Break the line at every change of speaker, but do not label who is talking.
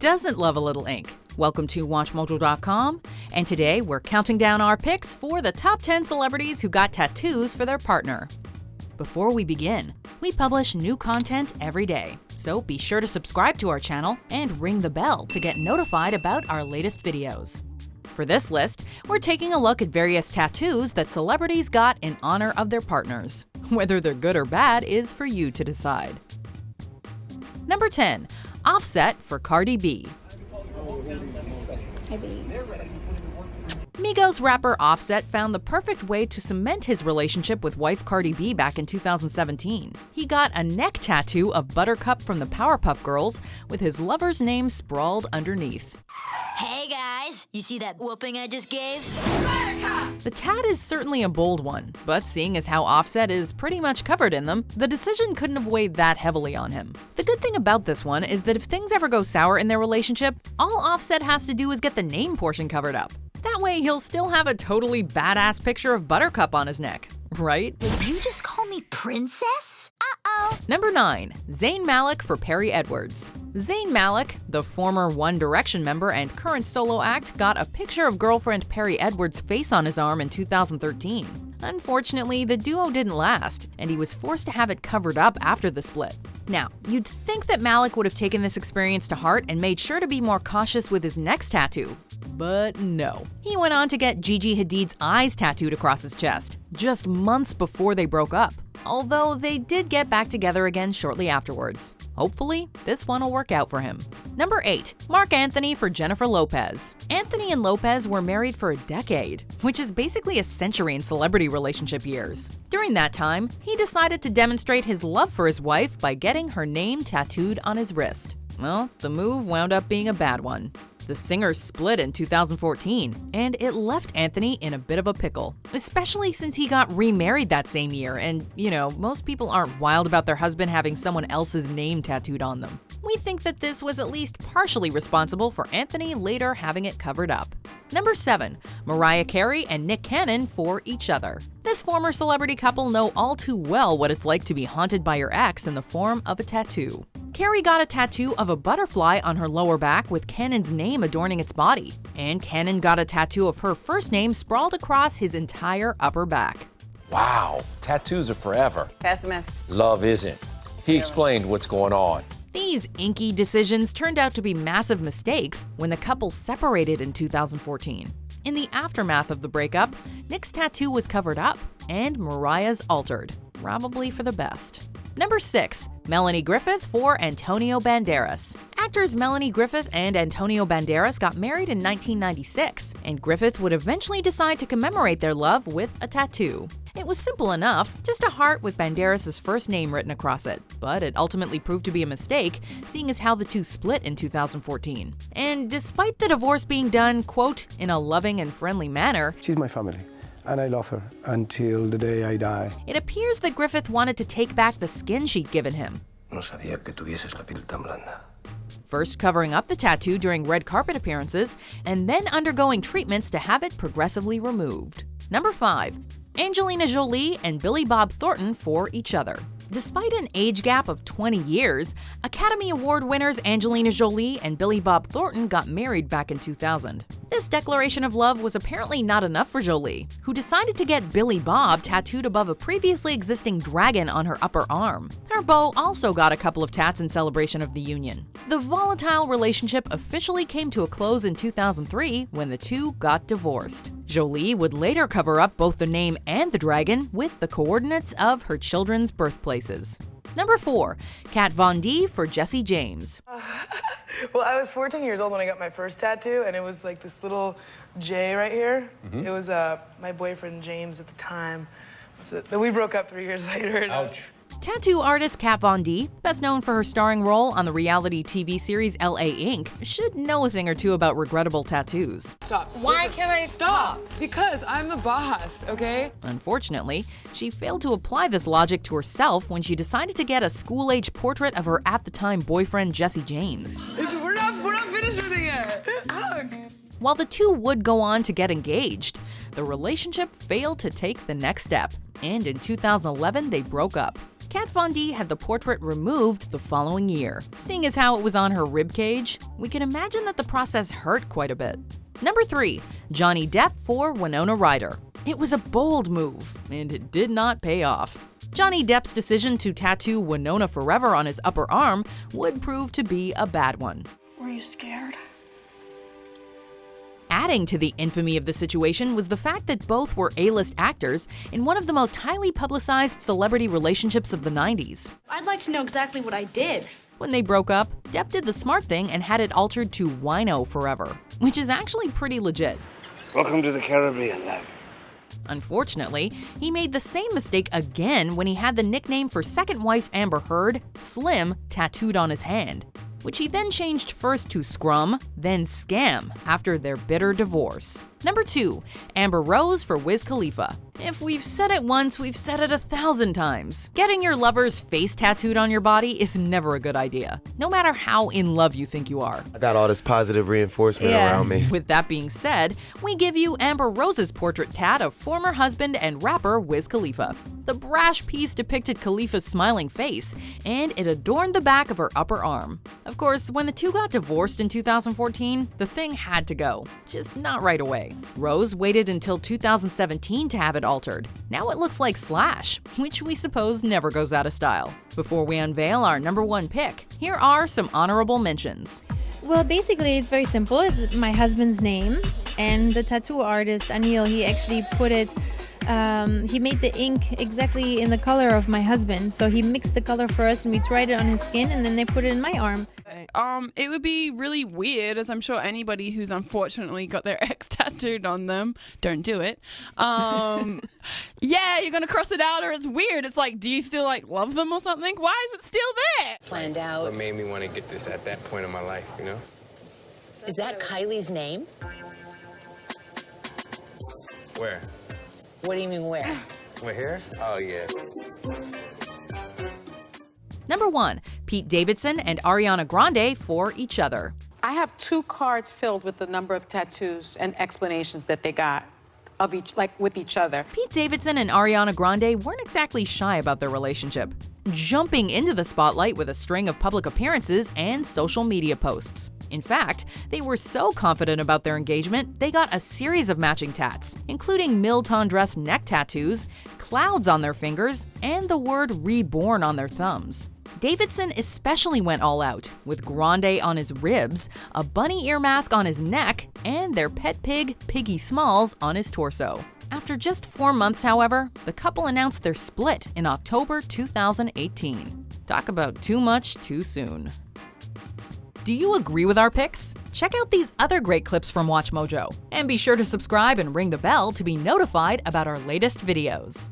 doesn't love a little ink? Welcome to WatchMojo.com, and today we're counting down our picks for the top 10 celebrities who got tattoos for their partner. Before we begin, we publish new content every day, so be sure to subscribe to our channel and ring the bell to get notified about our latest videos. For this list, we're taking a look at various tattoos that celebrities got in honor of their partners. Whether they're good or bad is for you to decide. Number 10. Offset for Cardi B. Migos rapper Offset found the perfect way to cement his relationship with wife Cardi B back in 2017. He got a neck tattoo of Buttercup from the Powerpuff Girls with his lover's name sprawled underneath.
Hey guys, you see that whooping I just gave?
The tat is certainly a bold one, but seeing as how Offset is pretty much covered in them, the decision couldn't have weighed that heavily on him. The good thing about this one is that if things ever go sour in their relationship, all Offset has to do is get the name portion covered up. That way he'll still have a totally badass picture of Buttercup on his neck, right?
Did you just call me princess? Uh-oh.
Number 9. Zayn Malik for Perrie Edwards. Zayn Malik, the former One Direction member and current solo act, got a picture of girlfriend Perrie Edwards' face on his arm in 2013. Unfortunately, the duo didn't last, and he was forced to have it covered up after the split. Now, you'd think that Malik would have taken this experience to heart and made sure to be more cautious with his next tattoo. But no. He went on to get Gigi Hadid's eyes tattooed across his chest, just months before they broke up. Although they did get back together again shortly afterwards. Hopefully, this one will work out for him. Number 8. Marc Anthony for Jennifer Lopez. Anthony and Lopez were married for a decade, which is basically a century in celebrity relationship years. During that time, he decided to demonstrate his love for his wife by getting her name tattooed on his wrist. Well, the move wound up being a bad one. The singers split in 2014, and it left Anthony in a bit of a pickle, especially since he got remarried that same year, and, most people aren't wild about their husband having someone else's name tattooed on them. We think that this was at least partially responsible for Anthony later having it covered up. Number 7. Mariah Carey and Nick Cannon for each other. This former celebrity couple know all too well what it's like to be haunted by your ex in the form of a tattoo. Carey got a tattoo of a butterfly on her lower back with Cannon's name adorning its body, and Cannon got a tattoo of her first name sprawled across his entire upper back.
Wow, tattoos are forever.
Pessimist.
Love isn't. He explained what's going on.
These inky decisions turned out to be massive mistakes when the couple separated in 2014. In the aftermath of the breakup, Nick's tattoo was covered up, and Mariah's altered, probably for the best. Number 6. Melanie Griffith for Antonio Banderas. Actors Melanie Griffith and Antonio Banderas got married in 1996, and Griffith would eventually decide to commemorate their love with a tattoo. It was simple enough, just a heart with Banderas' first name written across it, but it ultimately proved to be a mistake, seeing as how the two split in 2014. And despite the divorce being done, quote, in a loving and friendly manner,
she's my family, and I love her until the day I die.
It appears that Griffith wanted to take back the skin she'd given him.
No sabía que tuvieses la piel tan blanda.
First covering up the tattoo during red carpet appearances, and then undergoing treatments to have it progressively removed. Number 5. Angelina Jolie and Billy Bob Thornton for each other. Despite an age gap of 20 years, Academy Award winners Angelina Jolie and Billy Bob Thornton got married back in 2000. This declaration of love was apparently not enough for Jolie, who decided to get Billy Bob tattooed above a previously existing dragon on her upper arm. Her beau also got a couple of tats in celebration of the union. The volatile relationship officially came to a close in 2003 when the two got divorced. Jolie would later cover up both the name and the dragon with the coordinates of her children's birthplaces. Number 4. Kat Von D for Jesse James.
Well, I was 14 years old when I got my first tattoo, and it was like this little J right here. It was my boyfriend James at the time. So, we broke up 3 years later.
Ouch.
Tattoo artist Kat Von D, best known for her starring role on the reality TV series LA Inc., should know a thing or two about regrettable tattoos.
Stop. Why can't I stop? Because I'm the boss, okay?
Unfortunately, she failed to apply this logic to herself when she decided to get a school-age portrait of her at-the-time boyfriend Jesse James.
We're not finished with it yet. Look.
While the two would go on to get engaged, the relationship failed to take the next step, and in 2011 they broke up. Kat Von D had the portrait removed the following year. Seeing as how it was on her ribcage, we can imagine that the process hurt quite a bit. Number 3. Johnny Depp for Winona Ryder. It was a bold move, and it did not pay off. Johnny Depp's decision to tattoo Winona forever on his upper arm would prove to be a bad one.
Were you scared?
Adding to the infamy of the situation was the fact that both were A-list actors in one of the most highly publicized celebrity relationships of the 90s.
I'd like to know exactly what I did.
When they broke up, Depp did the smart thing and had it altered to Wino forever, which is actually pretty legit.
Welcome to the Caribbean, then.
Unfortunately, he made the same mistake again when he had the nickname for second wife Amber Heard, Slim, tattooed on his hand, which he then changed first to Scrum, then Scam after their bitter divorce. Number 2. Amber Rose for Wiz Khalifa. If we've said it once, we've said it 1,000 times. Getting your lover's face tattooed on your body is never a good idea, no matter how in love you think you are.
I got all this positive reinforcement around me.
With that being said, we give you Amber Rose's portrait tat of former husband and rapper Wiz Khalifa. The brash piece depicted Khalifa's smiling face, and it adorned the back of her upper arm. Of course, when the two got divorced in 2014, the thing had to go, just not right away. Rose waited until 2017 to have it altered. Now it looks like Slash, which we suppose never goes out of style. Before we unveil our number 1 pick, here are some honorable mentions.
Well, basically, it's very simple. It's my husband's name, and the tattoo artist, Anil, he actually put it, he made the ink exactly in the color of my husband. So he mixed the color first, and we tried it on his skin, and then they put it in my arm.
It would be really weird, as I'm sure anybody who's unfortunately got their ex tattooed on them, don't do it. Yeah, you're gonna cross it out, or it's weird. It's like, do you still love them or something? Why is it still there?
Planned out.
What made me want to get this at that point in my life, you know?
Is that Kylie's name?
Where?
What do you mean where?
We're here? Oh, yeah.
Number 1. Pete Davidson and Ariana Grande for Each Other.
I have 2 cards filled with the number of tattoos and explanations that they got of with each other.
Pete Davidson and Ariana Grande weren't exactly shy about their relationship, jumping into the spotlight with a string of public appearances and social media posts. In fact, they were so confident about their engagement, they got a series of matching tats, including Milton-dress neck tattoos, clouds on their fingers, and the word reborn on their thumbs. Davidson especially went all out, with Grande on his ribs, a bunny ear mask on his neck, and their pet pig, Piggy Smalls, on his torso. After just 4 months, however, the couple announced their split in October 2018. Talk about too much too soon. Do you agree with our picks? Check out these other great clips from WatchMojo, and be sure to subscribe and ring the bell to be notified about our latest videos.